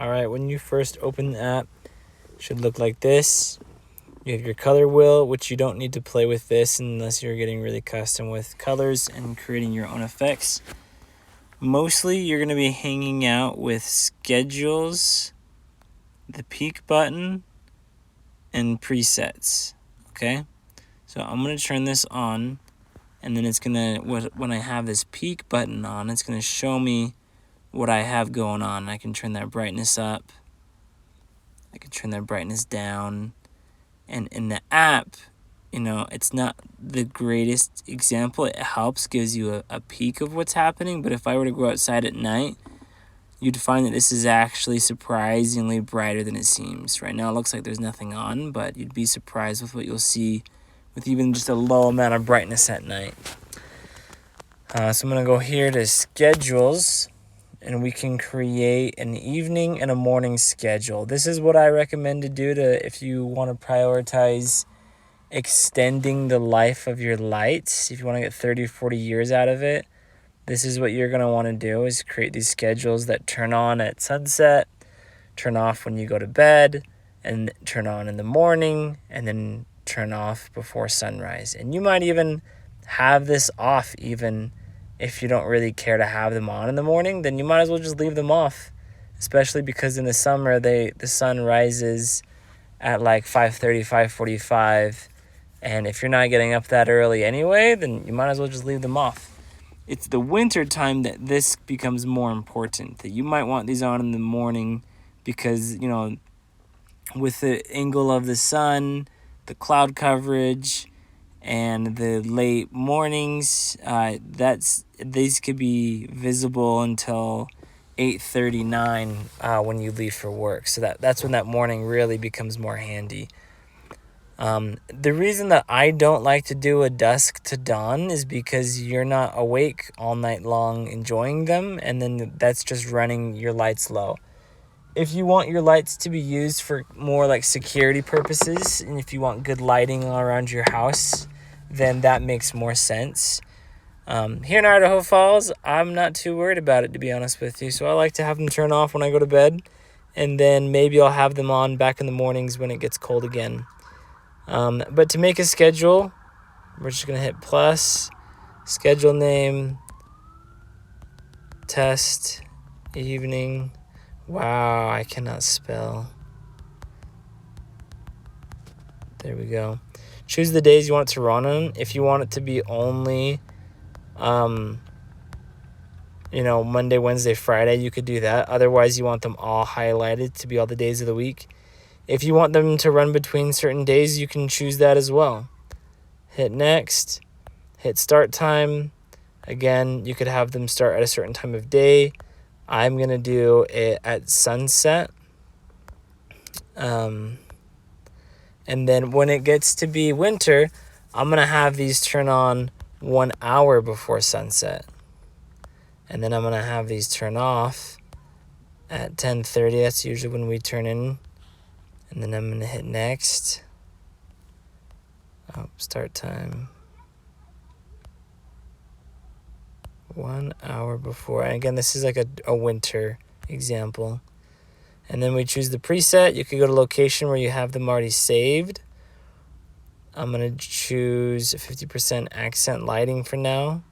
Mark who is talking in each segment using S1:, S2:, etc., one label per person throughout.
S1: All right, when you first open the app, it should look like this. You have your color wheel, which you don't need to play with this unless you're getting really custom with colors and creating your own effects. Mostly, you're going to be hanging out with schedules, the peak button, and presets, okay? So I'm going to turn this on, and then it's going to, when I have this peak button on, it's going to show me what I have going on. I can turn that brightness up. I can turn that brightness down. And in the app, it's not the greatest example. It helps, gives you a peek of what's happening. But if I were to go outside at night, you'd find that this is actually surprisingly brighter than it seems. Right now it looks like there's nothing on, but you'd be surprised with what you'll see with even just a low amount of brightness at night. So I'm going to go here to schedules, and we can create an evening and a morning schedule. This is what I recommend to do if you want to prioritize extending the life of your lights. If you want to get 30 or 40 years out of it, this is what you're going to want to do, is create these schedules that turn on at sunset, turn off when you go to bed, and turn on in the morning, and then turn off before sunrise. And you might even have this off even if you don't really care to have them on in the morning, then you might as well just leave them off, especially because in the summer, the sun rises at like 5:30, 5:45, and if you're not getting up that early anyway, then you might as well just leave them off. It's the winter time that this becomes more important, that you might want these on in the morning because, with the angle of the sun, the cloud coverage, and the late mornings, these could be visible until 8:39 when you leave for work. So that's when that morning really becomes more handy. The reason that I don't like to do a dusk to dawn is because you're not awake all night long enjoying them, and then that's just running your lights low. If you want your lights to be used for more like security purposes, and if you want good lighting all around your house, then that makes more sense. Here in Idaho Falls, I'm not too worried about it, to be honest with you. So I like to have them turn off when I go to bed, and then maybe I'll have them on back in the mornings when it gets cold again. But to make a schedule, we're just going to hit plus, schedule name, test, evening. Wow, I cannot spell. There we go. Choose the days you want it to run on. If you want it to be only, Monday, Wednesday, Friday, you could do that. Otherwise, you want them all highlighted to be all the days of the week. If you want them to run between certain days, you can choose that as well. Hit next. Hit start time. Again, you could have them start at a certain time of day. I'm going to do it at sunset. And then when it gets to be winter, I'm going to have these turn on 1 hour before sunset. And then I'm going to have these turn off at 10:30. That's usually when we turn in. And then I'm going to hit next. Start time. 1 hour before. And again, this is like a winter example. And then we choose the preset. You could go to location where you have them already saved. I'm going to choose 50% accent lighting for now.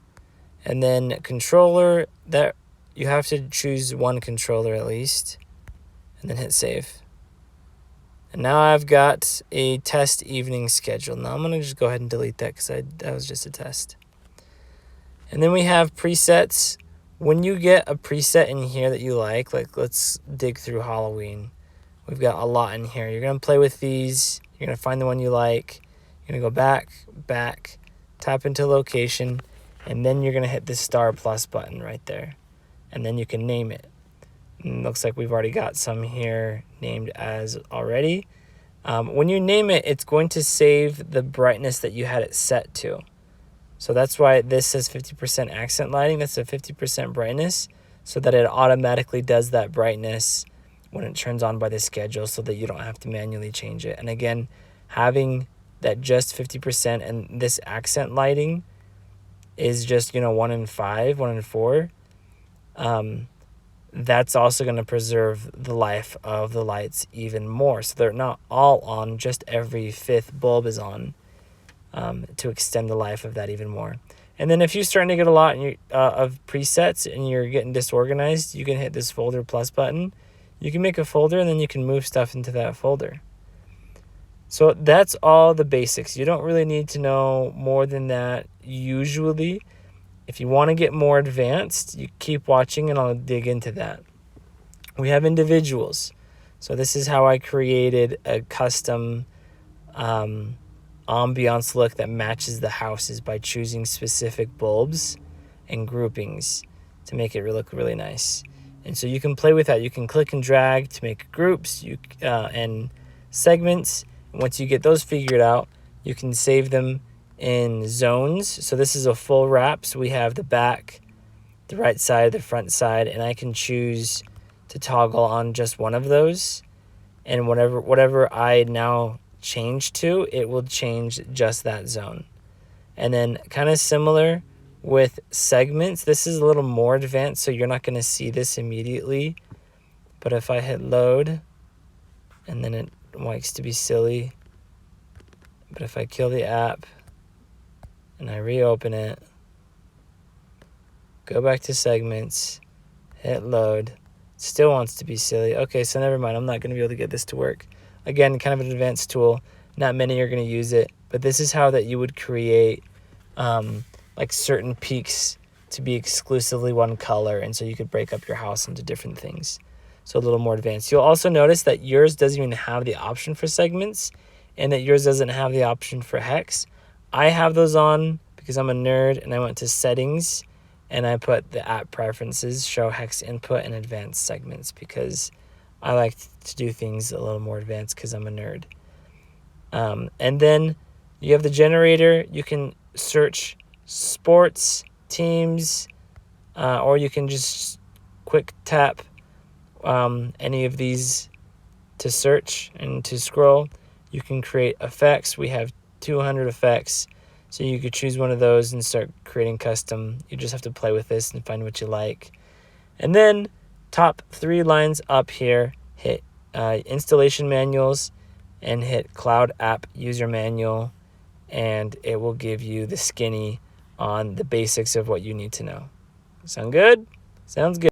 S1: And then controller, that you have to choose one controller at least. And then hit save. And now I've got a test evening schedule. Now I'm going to just go ahead and delete that because that was just a test. And then we have presets. When you get a preset in here that you like let's dig through Halloween. We've got a lot in here. You're going to play with these. You're going to find the one you like. You're going to go back, tap into location, and then you're going to hit the star plus button right there. And then you can name it. And it looks like we've already got some here named as already. When you name it, it's going to save the brightness that you had it set to. So that's why this says 50% accent lighting. That's a 50% brightness, so that it automatically does that brightness when it turns on by the schedule, so that you don't have to manually change it. And again, having that just 50% and this accent lighting is just 1 in 5, 1 in 4. that's also going to preserve the life of the lights even more. So they're not all on, just every fifth bulb is on, to extend the life of that even more. And then if you're starting to get a lot of presets and you're getting disorganized, you can hit this folder plus button. You can make a folder and then you can move stuff into that folder. So that's all the basics. You don't really need to know more than that usually. If you want to get more advanced, you keep watching and I'll dig into that. We have individuals. So this is how I created a custom ambiance look that matches the houses by choosing specific bulbs and groupings to make it look really nice. And so you can play with that. You can click and drag to make groups and segments. And once you get those figured out, you can save them in zones. So this is a full wrap. So we have the back, the right side, the front side, and I can choose to toggle on just one of those. And whatever I now change to, it will change just that zone. And then kind of similar with segments. This is a little more advanced, so you're not going to see this immediately. But if I hit load, and then it likes to be silly. But if I kill the app, and I reopen it, go back to segments, hit load, still wants to be silly. Okay, so never mind. I'm not going to be able to get this to work. Again, kind of an advanced tool. Not many are going to use it, but this is how that you would create like certain peaks to be exclusively one color, and so you could break up your house into different things. So a little more advanced. You'll also notice that yours doesn't even have the option for segments, and that yours doesn't have the option for hex. I have those on because I'm a nerd, and I went to settings and I put the app preferences, show hex input and advanced segments, because I like to do things a little more advanced because I'm a nerd. And then you have the generator. You can search sports, teams, or you can just quick tap any of these to search and to scroll. You can create effects. We have 200 effects, so you could choose one of those and start creating custom. You just have to play with this and find what you like. And then top 3 lines up here, hit installation manuals and hit cloud app user manual, and it will give you the skinny on the basics of what you need to know. Sound good? Sounds good.